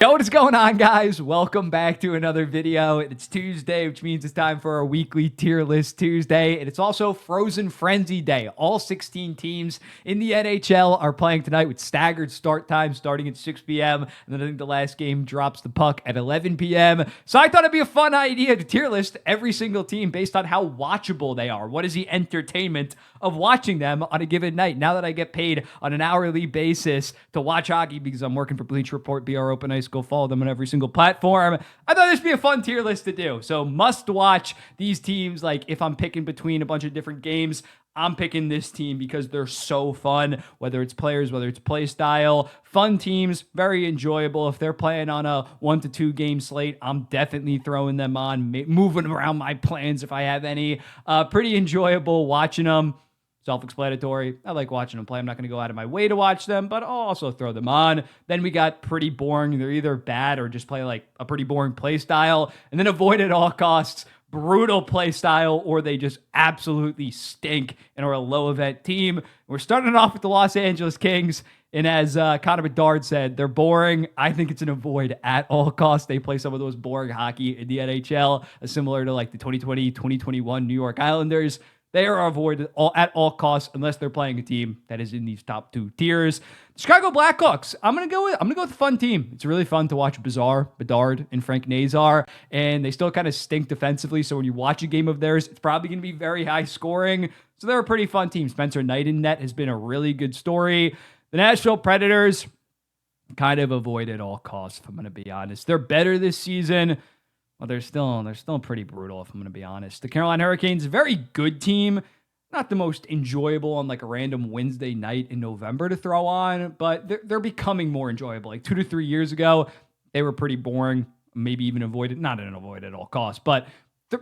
Yo, what is going on, guys? Welcome back to another video. It's Tuesday, which means it's time for our weekly tier list Tuesday, and it's also Frozen Frenzy Day. All 16 teams in the NHL are playing tonight with staggered start times starting at 6 p.m., and then I think the last game drops the puck at 11 p.m. So I thought it'd be a fun idea to tier list every single team based on how watchable they are. What is the entertainment of watching them on a given night? Now that I get paid on an hourly basis to watch hockey because I'm working for Bleacher Report, BR Open Ice, go follow them on every single platform. I thought this would be a fun tier list to do. So must watch these teams. Like if I'm picking between a bunch of different games, I'm picking this team because they're so fun, whether it's players, whether it's play style, fun teams, very enjoyable. If they're playing on a 1 to 2 game slate, I'm definitely throwing them on, moving around my plans if I have any. Pretty enjoyable watching them. Self-explanatory. I like watching them play. I'm not going to go out of my way to watch them, but I'll also throw them on. Then we got pretty boring. They're either bad or just play like a pretty boring play style. And then avoid at all costs brutal play style, or they just absolutely stink and are a low event team. We're starting off with the Los Angeles Kings. And as Connor Bedard said, they're boring. I think it's an avoid at all costs. They play some of those boring hockey in the NHL, similar to like the 2020, 2021 New York Islanders. They are avoided at all costs unless they're playing a team that is in these top 2 tiers. The Chicago Blackhawks. I'm gonna go with a fun team. It's really fun to watch Bedard, and Frank Nazar, and they still kind of stink defensively. So when you watch a game of theirs, it's probably gonna be very high scoring. So they're a pretty fun team. Spencer Knight in net has been a really good story. The Nashville Predators, kind of avoid at all costs. If I'm gonna be honest, they're better this season. Well, they're still pretty brutal, if I'm going to be honest. The Carolina Hurricanes, very good team. Not the most enjoyable on like a random Wednesday night in November to throw on, but they're becoming more enjoyable. Like 2 to 3 years ago, they were pretty boring, maybe even avoided, not an avoid at all costs, but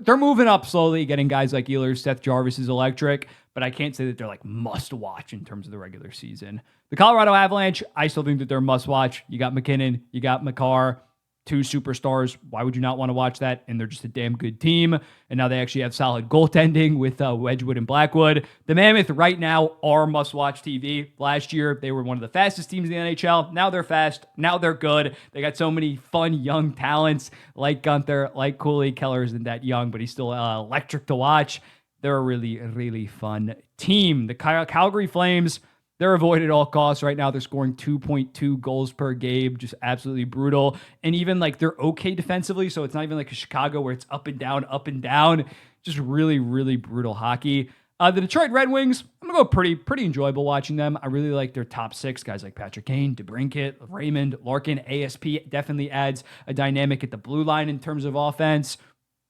they're moving up slowly, getting guys like Ehlers, Seth Jarvis is electric, but I can't say that they're like must watch in terms of the regular season. The Colorado Avalanche, I still think that they're must watch. You got McKinnon, you got Makar, 2 superstars. Why would you not want to watch that? And they're just a damn good team. And now they actually have solid goaltending with Wedgwood and Blackwood. The Mammoth right now are must-watch TV. Last year, they were one of the fastest teams in the NHL. Now they're fast. Now they're good. They got so many fun young talents like Gunther, like Cooley. Keller isn't that young, but he's still electric to watch. They're a really, really fun team. The Calgary Flames, they're avoided at all costs. Right now, they're scoring 2.2 goals per game, just absolutely brutal. And even like they're okay defensively, so it's not even like a Chicago where it's up and down. Just really, really brutal hockey. The Detroit Red Wings, I'm gonna go pretty enjoyable watching them. I really like their top 6 guys like Patrick Kane, DeBrincat, Raymond, Larkin. ASP definitely adds a dynamic at the blue line in terms of offense.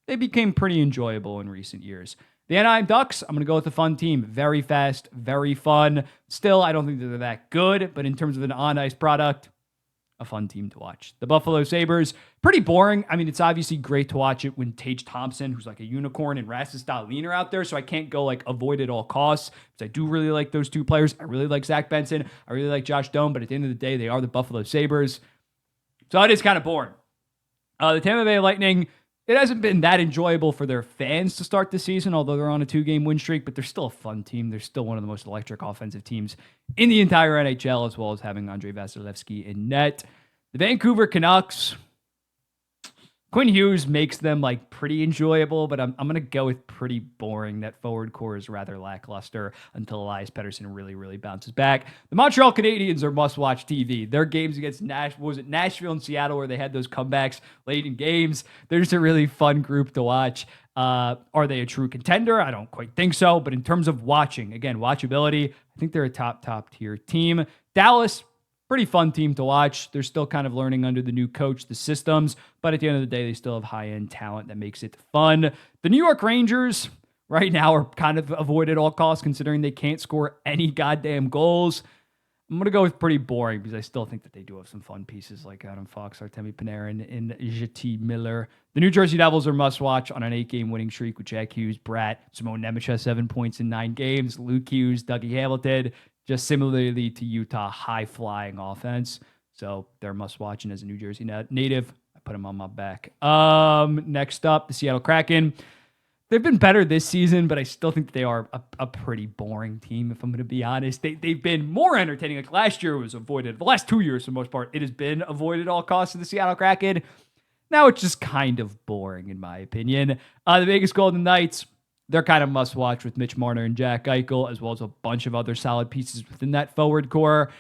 They became pretty enjoyable in recent years. The Anaheim Ducks, I'm going to go with a fun team. Very fast, very fun. Still, I don't think they're that good, but in terms of an on-ice product, a fun team to watch. The Buffalo Sabres, pretty boring. I mean, it's obviously great to watch it when Tage Thompson, who's like a unicorn, and Rasmus Dahlin are out there, so I can't go like avoid at all costs, because I do really like those 2 players. I really like Zach Benson. I really like Josh Doan, but at the end of the day, they are the Buffalo Sabres. So it is kind of boring. The Tampa Bay Lightning, it hasn't been that enjoyable for their fans to start the season, although they're on a 2-game win streak, but they're still a fun team. They're still one of the most electric offensive teams in the entire NHL, as well as having Andrei Vasilevsky in net. The Vancouver Canucks, Quinn Hughes makes them like pretty enjoyable, but I'm going to go with pretty boring. That forward core is rather lackluster until Elias Pettersson really bounces back. The Montreal Canadiens are must-watch TV. Their games against Nashville and Seattle, where they had those comebacks late in games. They're just a really fun group to watch. Are they a true contender? I don't quite think so, but in terms of watching, again, watchability, I think they're a top tier team. Dallas, pretty fun team to watch. They're still kind of learning under the new coach, the systems, but at the end of the day, they still have high-end talent that makes it fun. The New York Rangers right now are kind of avoided at all costs, considering they can't score any goddamn goals. I'm going to go with pretty boring because I still think that they do have some fun pieces like Adam Fox, Artemi Panarin, and JT Miller. The New Jersey Devils are must-watch on an 8-game winning streak with Jack Hughes, Bratt, Simone Nemec has 7 points in 9 games, Luke Hughes, Dougie Hamilton, just similarly to Utah, high-flying offense. So they're must-watch, and as a New Jersey native, I put them on my back. Next up, the Seattle Kraken. They've been better this season, but I still think that they are a pretty boring team, if I'm going to be honest. They've been more entertaining. Like last year was avoided. The last 2 years, for the most part, it has been avoided at all costs in the Seattle Kraken. Now it's just kind of boring, in my opinion. The Vegas Golden Knights, they're kind of must-watch with Mitch Marner and Jack Eichel, as well as a bunch of other solid pieces within that forward core.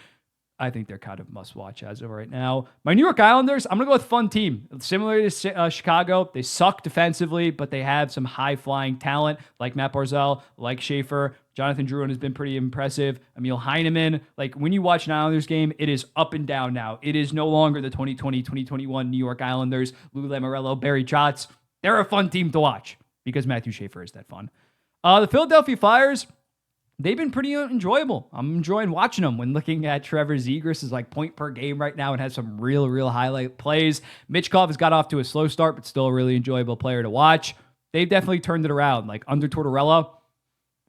I think they're kind of must-watch as of right now. My New York Islanders, I'm going to go with fun team. Similar to Chicago, they suck defensively, but they have some high-flying talent like Matt Barzal, like Schaefer. Jonathan Drouin has been pretty impressive. Emil Heineman. Like, when you watch an Islanders game, it is up and down now. It is no longer the 2020-2021 New York Islanders, Lou Lamoriello, Barry Trotz. They're a fun team to watch because Matthew Schaefer is that fun. The Philadelphia Flyers, they've been pretty enjoyable. I'm enjoying watching them when looking at Trevor Zegras is like point per game right now and has some real highlight plays. Mitchkov has got off to a slow start, but still a really enjoyable player to watch. They've definitely turned it around. Like under Tortorella,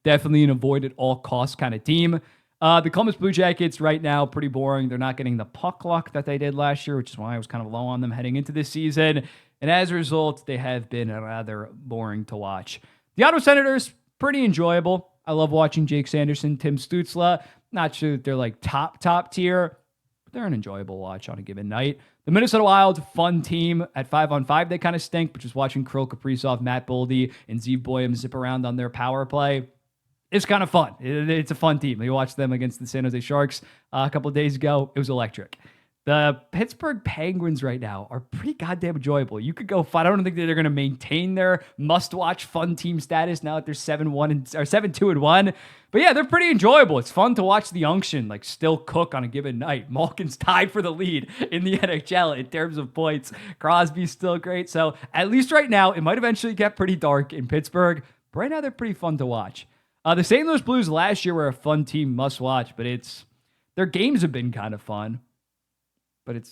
definitely an avoid at all costs kind of team. The Columbus Blue Jackets right now, pretty boring. They're not getting the puck luck that they did last year, which is why I was kind of low on them heading into this season. And as a result, they have been rather boring to watch. The Ottawa Senators, pretty enjoyable. I love watching Jake Sanderson, Tim Stützle. Not sure that they're like top tier, but they're an enjoyable watch on a given night. The Minnesota Wild, fun team. At 5-on-5, they kind of stink, but just watching Kirill Kaprizov, Matt Boldy, and Zeev Boyum zip around on their power play, it's kind of fun. It's a fun team. You watched them against the San Jose Sharks a couple of days ago. It was electric. The Pittsburgh Penguins right now are pretty goddamn enjoyable. You could go fight. I don't think that they're going to maintain their must-watch fun team status now that they're 7-2-1. But yeah, they're pretty enjoyable. It's fun to watch the unction like still cook on a given night. Malkin's tied for the lead in the NHL in terms of points. Crosby's still great. So at least right now, it might eventually get pretty dark in Pittsburgh. But right now, they're pretty fun to watch. The St. Louis Blues last year were a fun team must-watch, but their games have been kind of fun. But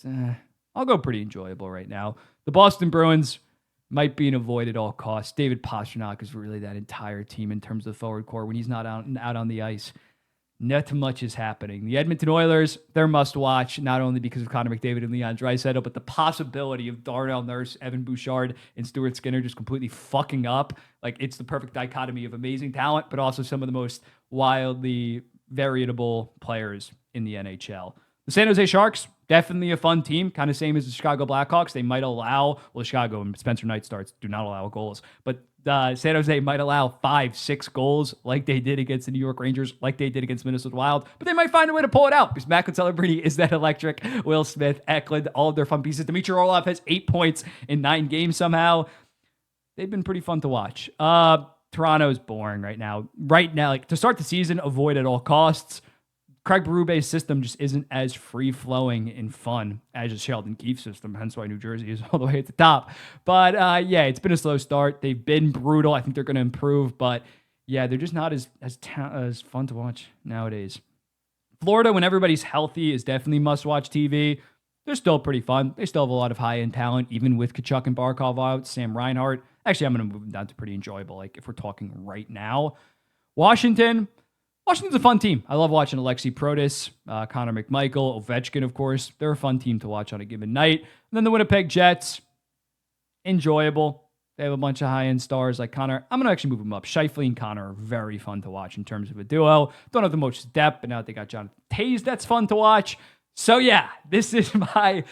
I'll go pretty enjoyable right now. The Boston Bruins might be an avoid at all costs. David Pastrnak is really that entire team in terms of forward core. When he's not out on the ice, not much is happening. The Edmonton Oilers, they're must-watch, not only because of Connor McDavid and Leon Draisaitl, but the possibility of Darnell Nurse, Evan Bouchard, and Stuart Skinner just completely fucking up. Like, it's the perfect dichotomy of amazing talent, but also some of the most wildly variable players in the NHL. The San Jose Sharks, definitely a fun team, kind of same as the Chicago Blackhawks. They might allow, Chicago and Spencer Knight starts do not allow goals, but San Jose might allow 5-6 goals like they did against the New York Rangers, like they did against Minnesota Wild, but they might find a way to pull it out because Macklin Celebrini is that electric. Will Smith, Eklund, all of their fun pieces. Dmitry Orlov has 8 points in 9 games somehow. They've been pretty fun to watch. Toronto is boring right now. Right now, like to start the season, avoid at all costs. Craig Berube's system just isn't as free-flowing and fun as a Sheldon Keefe system, hence why New Jersey is all the way at the top. But yeah, it's been a slow start. They've been brutal. I think they're going to improve, but yeah, they're just not as fun to watch nowadays. Florida, when everybody's healthy, is definitely must-watch TV. They're still pretty fun. They still have a lot of high-end talent, even with Kachuk and Barkov out, Sam Reinhart. Actually, I'm going to move them down to pretty enjoyable, like if we're talking right now. Washington's a fun team. I love watching Alexei Protas, Connor McMichael, Ovechkin, of course. They're a fun team to watch on a given night. And then the Winnipeg Jets, enjoyable. They have a bunch of high-end stars like Connor. I'm going to actually move them up. Scheifele and Connor are very fun to watch in terms of a duo. Don't have the most depth, but now that they got Jonathan Toews, that's fun to watch. So yeah, this is my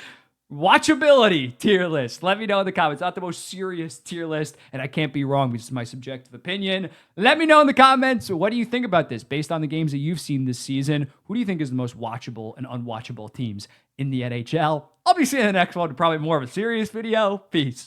watchability tier list. Let me know in the comments. Not the most serious tier list, and I can't be wrong because it's my subjective opinion. Let me know in the comments, what do you think about this based on the games that you've seen this season? Who do you think is the most watchable and unwatchable teams in the NHL? I'll be seeing the next one, probably more of a serious video. Peace.